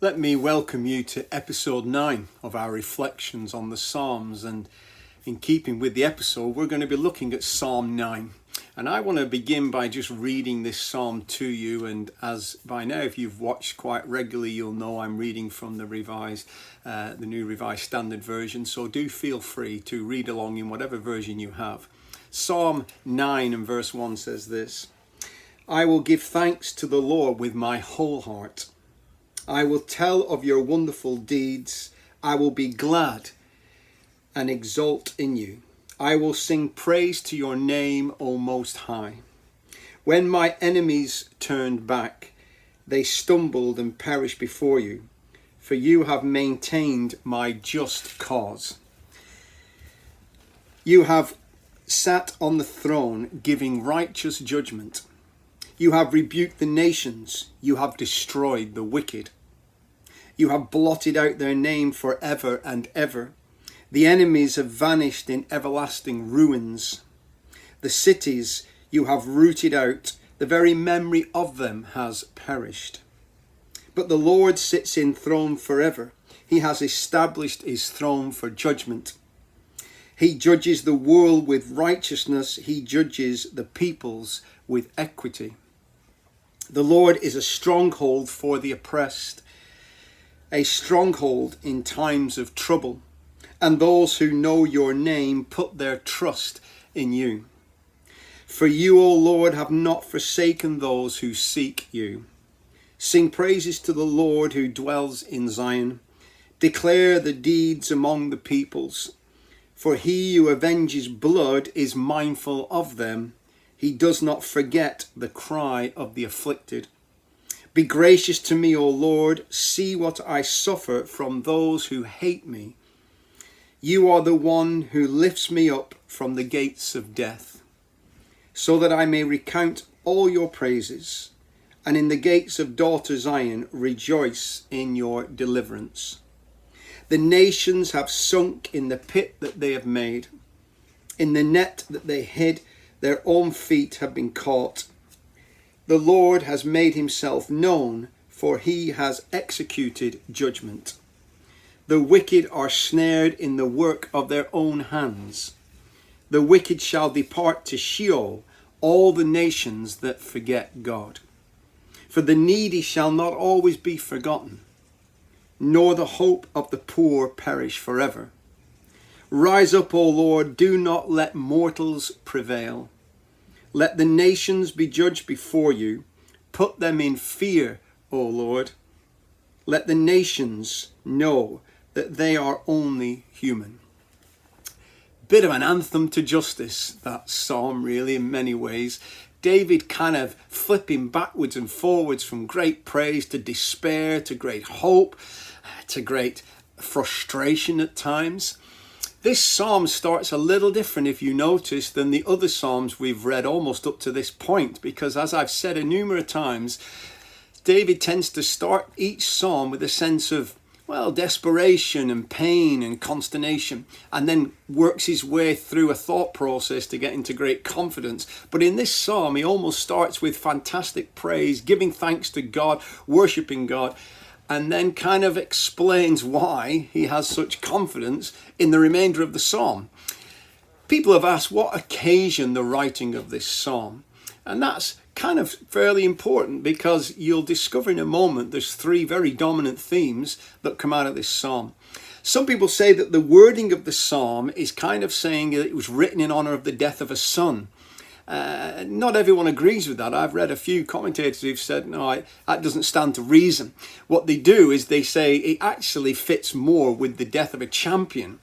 Let me welcome you to episode 9 of our reflections on the Psalms, and in keeping with the episode we're going to be looking at Psalm 9, and I want to begin by just reading this psalm to you. And as by now, if you've watched quite regularly, you'll know I'm reading from the New Revised Standard Version, so do feel free to read along in whatever version you have. Psalm 9 and verse 1 says this: I will give thanks to the Lord with my whole heart. I will tell of your wonderful deeds. I will be glad and exult in you. I will sing praise to your name, O Most High. When my enemies turned back, they stumbled and perished before you, for you have maintained my just cause. You have sat on the throne giving righteous judgment. You have rebuked the nations. You have destroyed the wicked. You have blotted out their name forever and ever. The enemies have vanished in everlasting ruins. The cities you have rooted out, the very memory of them has perished. But the Lord sits enthroned forever. He has established his throne for judgment. He judges the world with righteousness. He judges the peoples with equity. The Lord is a stronghold for the oppressed, a stronghold in times of trouble, and those who know your name put their trust in you. For you, O Lord, have not forsaken those who seek you. Sing praises to the Lord who dwells in Zion. Declare the deeds among the peoples. For he who avenges blood is mindful of them. He does not forget the cry of the afflicted. Be gracious to me, O Lord. See what I suffer from those who hate me. You are the one who lifts me up from the gates of death, so that I may recount all your praises, and in the gates of daughter Zion rejoice in your deliverance. The nations have sunk in the pit that they have made. In the net that they hid, their own feet have been caught. The Lord has made himself known, for he has executed judgment. The wicked are snared in the work of their own hands. The wicked shall depart to Sheol, all the nations that forget God. For the needy shall not always be forgotten, nor the hope of the poor perish forever. Rise up, O Lord, do not let mortals prevail. Let the nations be judged before you. Put them in fear, O Lord. Let the nations know that they are only human. Bit of an anthem to justice, that psalm, really, in many ways. David kind of flipping backwards and forwards from great praise to despair, to great hope, to great frustration at times. This psalm starts a little different, if you notice, than the other psalms we've read almost up to this point, because as I've said a numerous times, David tends to start each psalm with a sense of, desperation and pain and consternation, and then works his way through a thought process to get into great confidence. But in this psalm, he almost starts with fantastic praise, giving thanks to God, worshipping God, and then kind of explains why he has such confidence in the remainder of the psalm. People have asked what occasioned the writing of this psalm, and that's kind of fairly important, because you'll discover in a moment there's 3 very dominant themes that come out of this psalm. Some people say that the wording of the psalm is kind of saying that it was written in honor of the death of a son. Not everyone agrees with that. I've read a few commentators who've said, no, that doesn't stand to reason. What they do is they say it actually fits more with the death of a champion.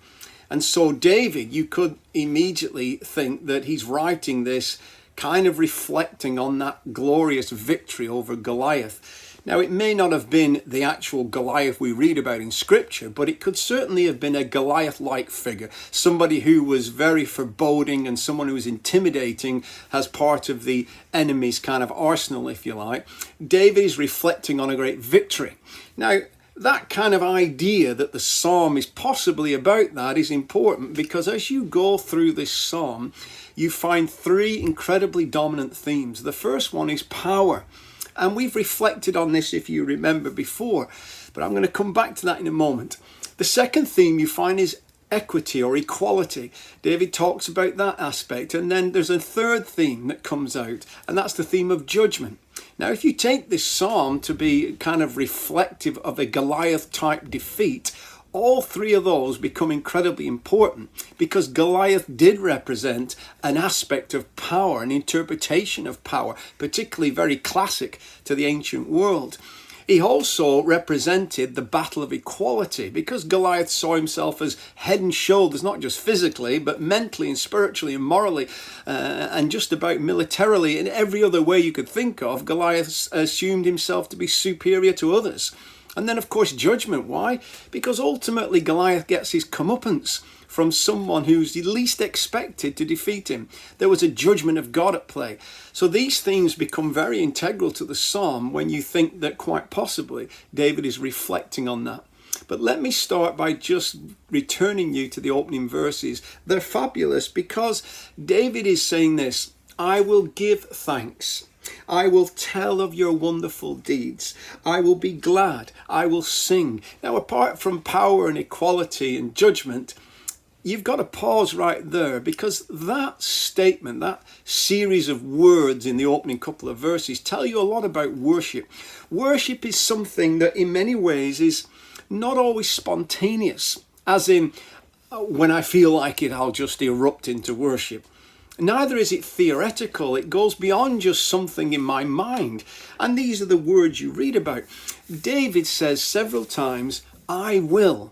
And so David, you could immediately think that he's writing this kind of reflecting on that glorious victory over Goliath. Now, it may not have been the actual Goliath we read about in Scripture, but it could certainly have been a Goliath-like figure, somebody who was very foreboding and someone who was intimidating as part of the enemy's kind of arsenal, if you like. David is reflecting on a great victory. Now, that kind of idea that the psalm is possibly about that is important, because as you go through this psalm, you find 3 incredibly dominant themes. The first one is power. And we've reflected on this, if you remember before. But I'm going to come back to that in a moment. The second theme you find is equity or equality. David talks about that aspect. And then there's a third theme that comes out, and that's the theme of judgment. Now, if you take this psalm to be kind of reflective of a Goliath type defeat, all three of those become incredibly important, because Goliath did represent an aspect of power, an interpretation of power, particularly very classic to the ancient world. He also represented the battle of equality, because Goliath saw himself as head and shoulders, not just physically, but mentally and spiritually and morally, and just about militarily in every other way you could think of. Goliath assumed himself to be superior to others. And then, of course, judgment. Why? Because ultimately Goliath gets his comeuppance from someone who's least expected to defeat him. There was a judgment of God at play. So these themes become very integral to the psalm when you think that quite possibly David is reflecting on that. But let me start by just returning you to the opening verses. They're fabulous because David is saying this: I will give thanks. I will tell of your wonderful deeds. I will be glad. I will sing. Now, apart from power and equality and judgment, you've got to pause right there, because that statement, that series of words in the opening couple of verses tell you a lot about worship. Worship is something that in many ways is not always spontaneous, as in when I feel like it, I'll just erupt into worship. Neither is it theoretical. It goes beyond just something in my mind. And these are the words you read about. David says several times, I will.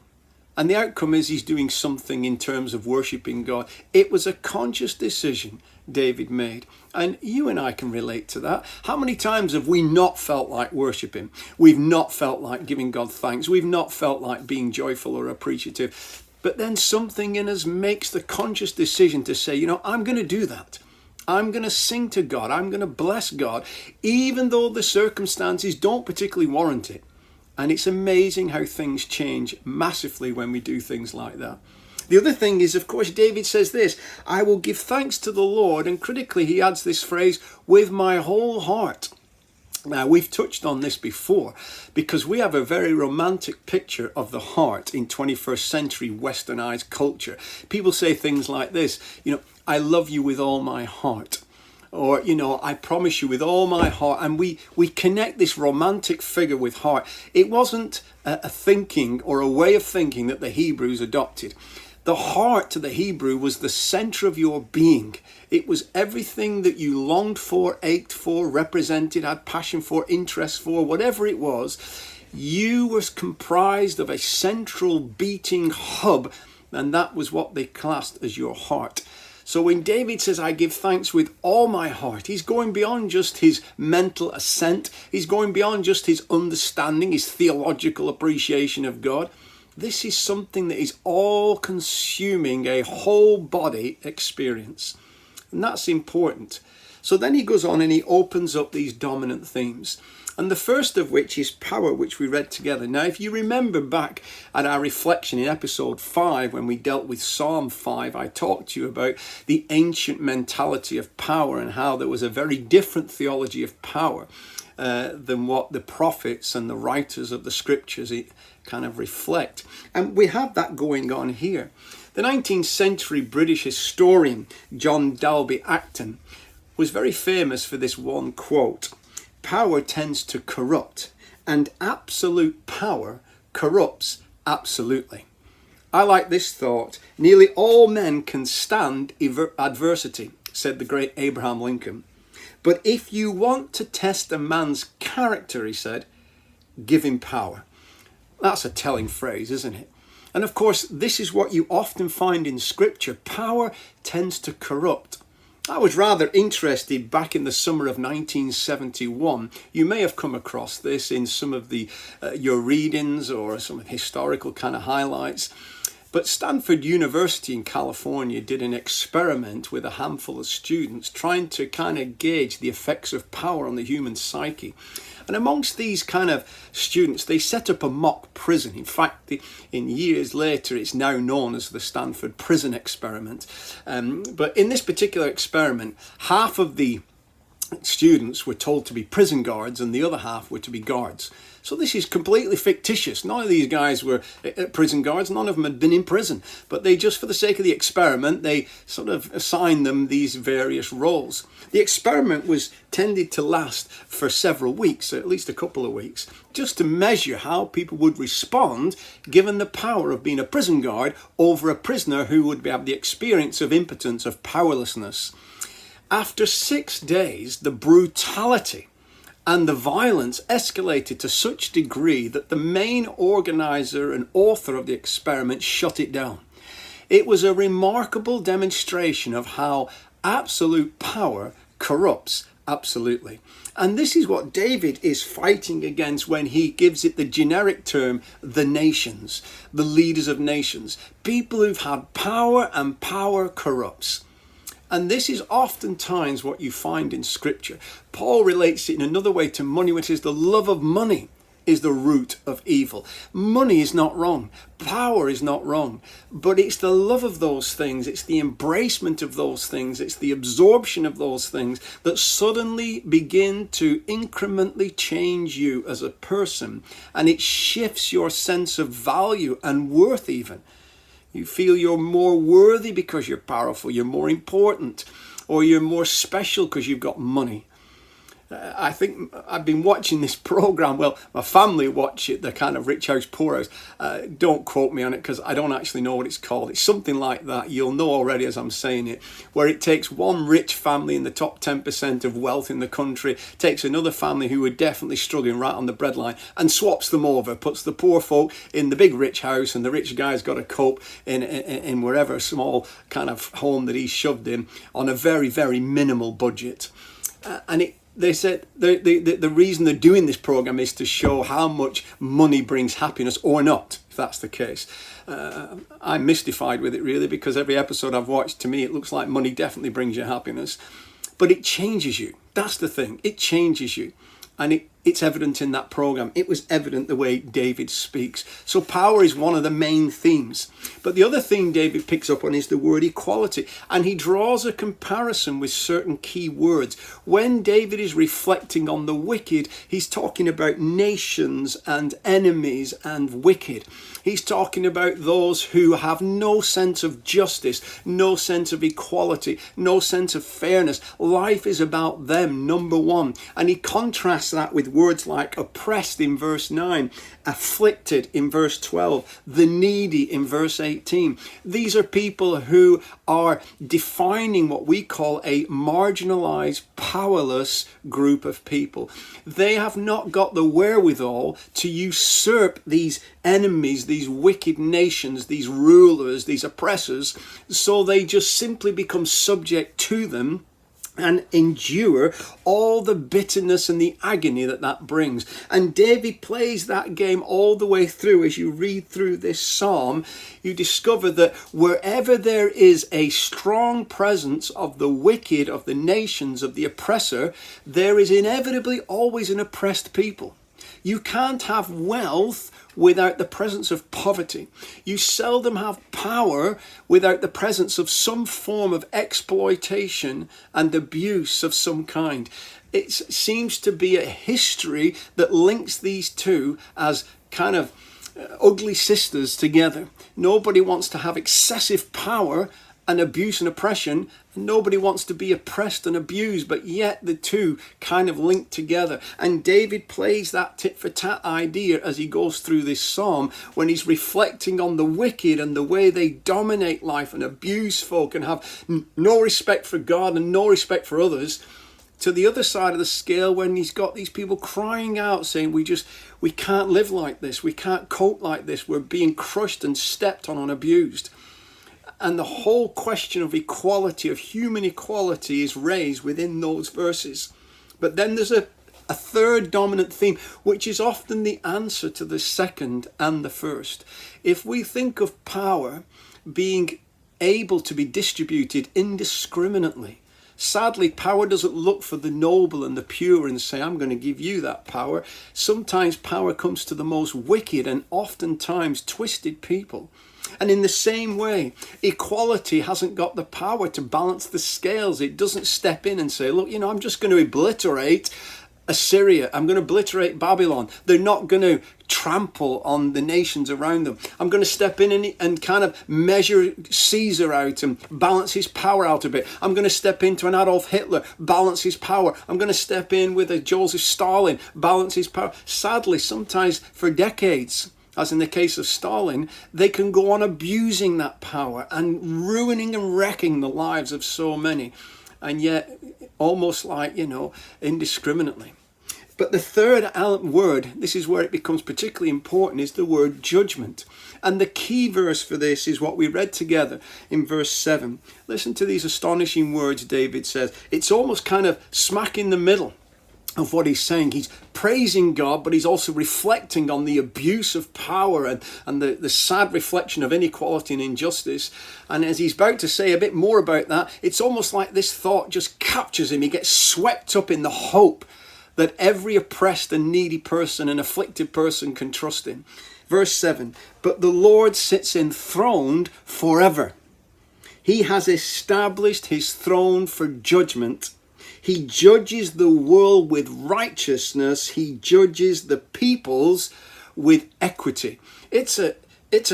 And the outcome is he's doing something in terms of worshipping God. It was a conscious decision David made. And you and I can relate to that. How many times have we not felt like worshipping? We've not felt like giving God thanks. We've not felt like being joyful or appreciative. But then something in us makes the conscious decision to say, I'm going to do that. I'm going to sing to God. I'm going to bless God, even though the circumstances don't particularly warrant it. And it's amazing how things change massively when we do things like that. The other thing is, of course, David says this: I will give thanks to the Lord. And critically, he adds this phrase, with my whole heart. Now, we've touched on this before, because we have a very romantic picture of the heart in 21st century westernized culture. People say things like this, I love you with all my heart. Or, I promise you with all my heart. And we connect this romantic figure with heart. It wasn't a thinking or a way of thinking that the Hebrews adopted. The heart to the Hebrew was the center of your being. It was everything that you longed for, ached for, represented, had passion for, interest for, whatever it was. You was comprised of a central beating hub, and that was what they classed as your heart. So when David says, I give thanks with all my heart, he's going beyond just his mental assent. He's going beyond just his understanding, his theological appreciation of God. This is something that is all-consuming, a whole body experience. And that's important. So then he goes on and he opens up these dominant themes. And the first of which is power, which we read together. Now, if you remember back at our reflection in episode 5, when we dealt with Psalm 5, I talked to you about the ancient mentality of power and how there was a very different theology of power than what the prophets and the writers of the scriptures kind of reflect. And we have that going on here. The 19th century British historian John Dalby Acton was very famous for this one quote: power tends to corrupt, and absolute power corrupts absolutely. I like this thought. Nearly all men can stand adversity, said the great Abraham Lincoln. But if you want to test a man's character, he said, give him power. That's a telling phrase, isn't it? And of course, this is what you often find in scripture. Power tends to corrupt. I was rather interested back in the summer of 1971. You may have come across this in some of your readings or some historical kind of highlights. But Stanford University in California did an experiment with a handful of students trying to kind of gauge the effects of power on the human psyche. And amongst these kind of students, they set up a mock prison. In fact, in years later, it's now known as the Stanford Prison Experiment. But in this particular experiment, half of the students were told to be prison guards and the other half were to be guards. So this is completely fictitious. None of these guys were prison guards. None of them had been in prison. But they just, for the sake of the experiment, they sort of assigned them these various roles. The experiment was tended to last for several weeks, at least a couple of weeks, just to measure how people would respond given the power of being a prison guard over a prisoner who would have the experience of impotence, of powerlessness. After 6 days, the brutality and the violence escalated to such degree that the main organizer and author of the experiment shut it down. It was a remarkable demonstration of how absolute power corrupts absolutely. And this is what David is fighting against when he gives it the generic term, the nations, the leaders of nations, people who've had power and power corrupts. And this is oftentimes what you find in Scripture. Paul relates it in another way to money, which is the love of money is the root of evil. Money is not wrong. Power is not wrong. But it's the love of those things. It's the embracement of those things. It's the absorption of those things that suddenly begin to incrementally change you as a person. And it shifts your sense of value and worth even. You feel you're more worthy because you're powerful, you're more important, or you're more special because you've got money. I think I've been watching this program. Well, my family watch it, the kind of Rich House, Poor House. Don't quote me on it because I don't actually know what it's called. It's something like that. You'll know already as I'm saying it, where it takes one rich family in the top 10% of wealth in the country, takes another family who are definitely struggling right on the breadline and swaps them over, puts the poor folk in the big rich house and the rich guy's got to cope in wherever small kind of home that he's shoved in on a very, very minimal budget. They said the reason they're doing this program is to show how much money brings happiness or not, if that's the case. I'm mystified with it really, because every episode I've watched, to me, it looks like money definitely brings you happiness. But it changes you. That's the thing. It changes you. And it's evident in that program. It was evident the way David speaks. So power is one of the main themes. But the other theme David picks up on is the word equality. And he draws a comparison with certain key words. When David is reflecting on the wicked, he's talking about nations and enemies and wicked. He's talking about those who have no sense of justice, no sense of equality, no sense of fairness. Life is about them, number one. And he contrasts that with words like oppressed in verse 9, afflicted in verse 12, the needy in verse 18. These are people who are defining what we call a marginalized, powerless group of people. They have not got the wherewithal to usurp these enemies, these wicked nations, these rulers, these oppressors, so they just simply become subject to them and endure all the bitterness and the agony that brings. And David plays that game all the way through. As you read through this psalm, you discover that wherever there is a strong presence of the wicked, of the nations, of the oppressor, there is inevitably always an oppressed people. You can't have wealth without the presence of poverty. You seldom have power without the presence of some form of exploitation and abuse of some kind. It seems to be a history that links these two as kind of ugly sisters together. Nobody wants to have excessive power and abuse and oppression. Nobody wants to be oppressed and abused, but yet the two kind of link together. And David plays that tit for tat idea as he goes through this psalm when he's reflecting on the wicked and the way they dominate life and abuse folk and have no respect for God and no respect for others, to the other side of the scale when he's got these people crying out saying we can't live like this, we can't cope like this, we're being crushed and stepped on and abused. And the whole question of equality, of human equality, is raised within those verses. But then there's a third dominant theme, which is often the answer to the second and the first. If we think of power being able to be distributed indiscriminately, sadly, power doesn't look for the noble and the pure and say, I'm going to give you that power. Sometimes power comes to the most wicked and oftentimes twisted people. And in the same way, equality hasn't got the power to balance the scales. It doesn't step in and say, look, I'm just going to obliterate Assyria. I'm going to obliterate Babylon. They're not going to trample on the nations around them. I'm going to step in and kind of measure Caesar out and balance his power out a bit. I'm going to step into an Adolf Hitler, balance his power. I'm going to step in with a Joseph Stalin, balance his power. Sadly, sometimes for decades, as in the case of Stalin, they can go on abusing that power and ruining and wrecking the lives of so many. And yet, almost like, indiscriminately. But the third word, this is where it becomes particularly important, is the word judgment. And the key verse for this is what we read together in verse 7. Listen to these astonishing words David says. It's almost kind of smack in the middle of what he's saying. He's praising God, but he's also reflecting on the abuse of power and the sad reflection of inequality and injustice. And as he's about to say a bit more about that, it's almost like this thought just captures him. He gets swept up in the hope that every oppressed and needy person and afflicted person can trust in. Verse 7, but the Lord sits enthroned forever. He has established his throne for judgment. He judges the world with righteousness. He judges the peoples with equity. It's a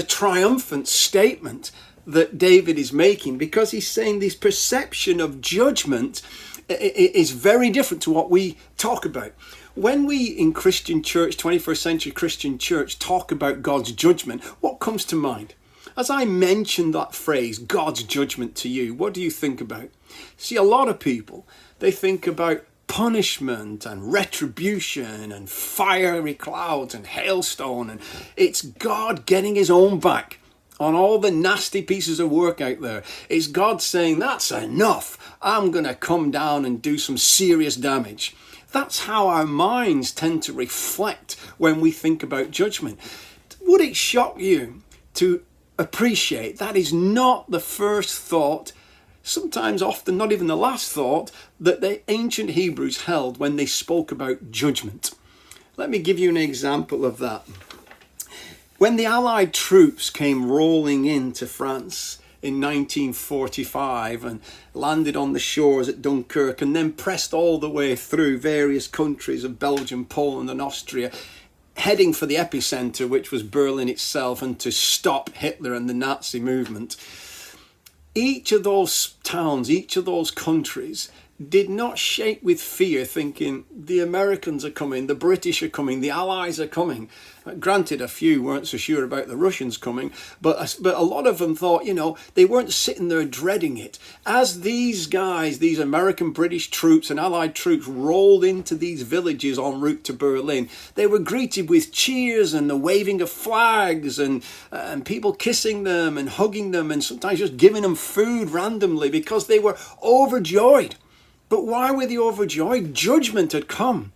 triumphant statement that David is making, because he's saying this perception of judgment is very different to what we talk about. When we in Christian church, 21st century Christian church, talk about God's judgment, what comes to mind? As I mentioned that phrase, God's judgment to you, what do you think about? See, a lot of people, they think about punishment and retribution and fiery clouds and hailstone, and it's God getting his own back on all the nasty pieces of work out there. It's God saying, that's enough. I'm going to come down and do some serious damage. That's how our minds tend to reflect when we think about judgment. Would it shock you to appreciate that is not the first thought, sometimes often not even the last thought, that the ancient Hebrews held when they spoke about judgment? Let me give you an example of that. When the Allied troops came rolling into France in 1945 and landed on the shores at Dunkirk and then pressed all the way through various countries of Belgium, Poland and Austria, heading for the epicenter, which was Berlin itself, and to stop Hitler and the Nazi movement, each of those towns, each of those countries did not shake with fear, thinking the Americans are coming, the British are coming, the Allies are coming. Granted, a few weren't so sure about the Russians coming, but a lot of them thought, they weren't sitting there dreading it. As these guys, these American, British troops and Allied troops rolled into these villages en route to Berlin, they were greeted with cheers and the waving of flags and people kissing them and hugging them and sometimes just giving them food randomly because they were overjoyed. But why were they overjoyed? Judgment had come.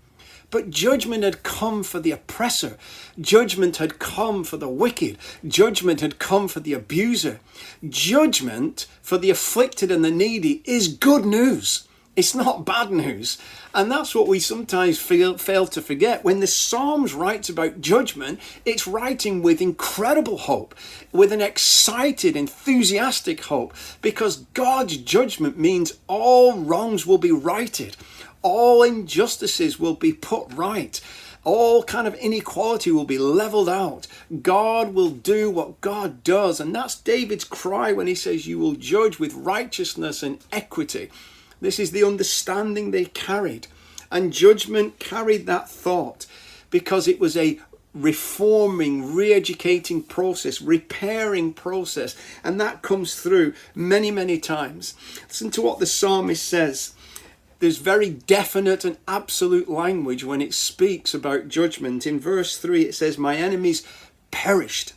But judgment had come for the oppressor. Judgment had come for the wicked. Judgment had come for the abuser. Judgment for the afflicted and the needy is good news. It's not bad news. And that's what we sometimes fail to forget. When the Psalms writes about judgment, it's writing with incredible hope, with an excited, enthusiastic hope, because God's judgment means all wrongs will be righted. All injustices will be put right. All kind of inequality will be leveled out. God will do what God does. And that's David's cry when he says, you will judge with righteousness and equity. This is the understanding they carried. And judgment carried that thought because it was a reforming, re-educating process, repairing process. And that comes through many, many times. Listen to what the psalmist says. There's very definite and absolute language when it speaks about judgment. In verse 3 it says, my enemies perished.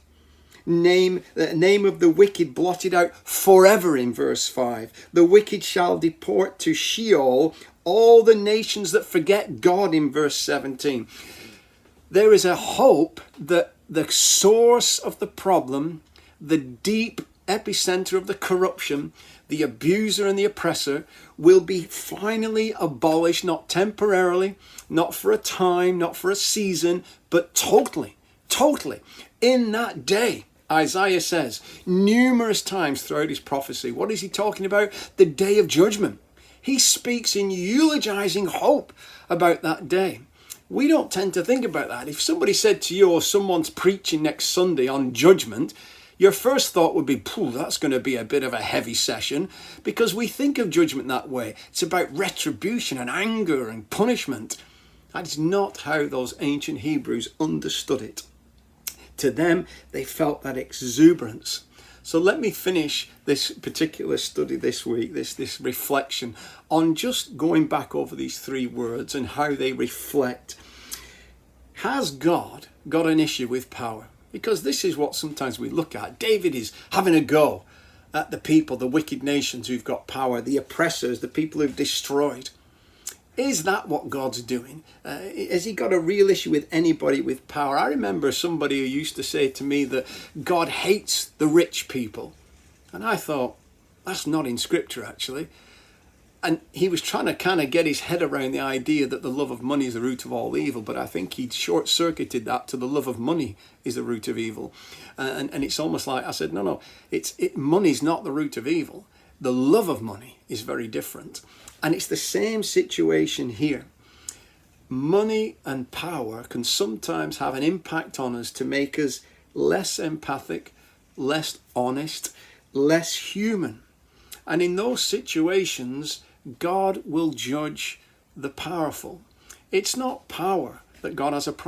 The name of the wicked blotted out forever in verse 5. The wicked shall depart to Sheol, all the nations that forget God in verse 17. There is a hope that the source of the problem, the deep epicenter of the corruption, the abuser and the oppressor, will be finally abolished, not temporarily, not for a time, not for a season, but totally, in that day. Isaiah says numerous times throughout his prophecy, what is he talking about? The day of judgment. He speaks in eulogizing hope about that day. We don't tend to think about that. If somebody said to you, or someone's preaching next Sunday on judgment, your first thought would be, that's going to be a bit of a heavy session, because we think of judgment that way. It's about retribution and anger and punishment. That is not how those ancient Hebrews understood it. To them, they felt that exuberance. So let me finish this particular study this week, this reflection on just going back over these three words and how they reflect. Has God got an issue with power? Because this is what sometimes we look at. David is having a go at the people, the wicked nations who've got power, the oppressors, the people who've destroyed. Is that what God's doing? Has he got a real issue with anybody with power? I remember somebody who used to say to me that God hates the rich people. And I thought, that's not in scripture actually. And he was trying to kind of get his head around the idea that the love of money is the root of all evil. But I think he'd short-circuited that to the love of money is the root of evil. And it's almost like, I said, no, money's not the root of evil. The love of money is very different. And it's the same situation here. Money and power can sometimes have an impact on us to make us less empathic, less honest, less human. And in those situations, God will judge the powerful. It's not power that God has a problem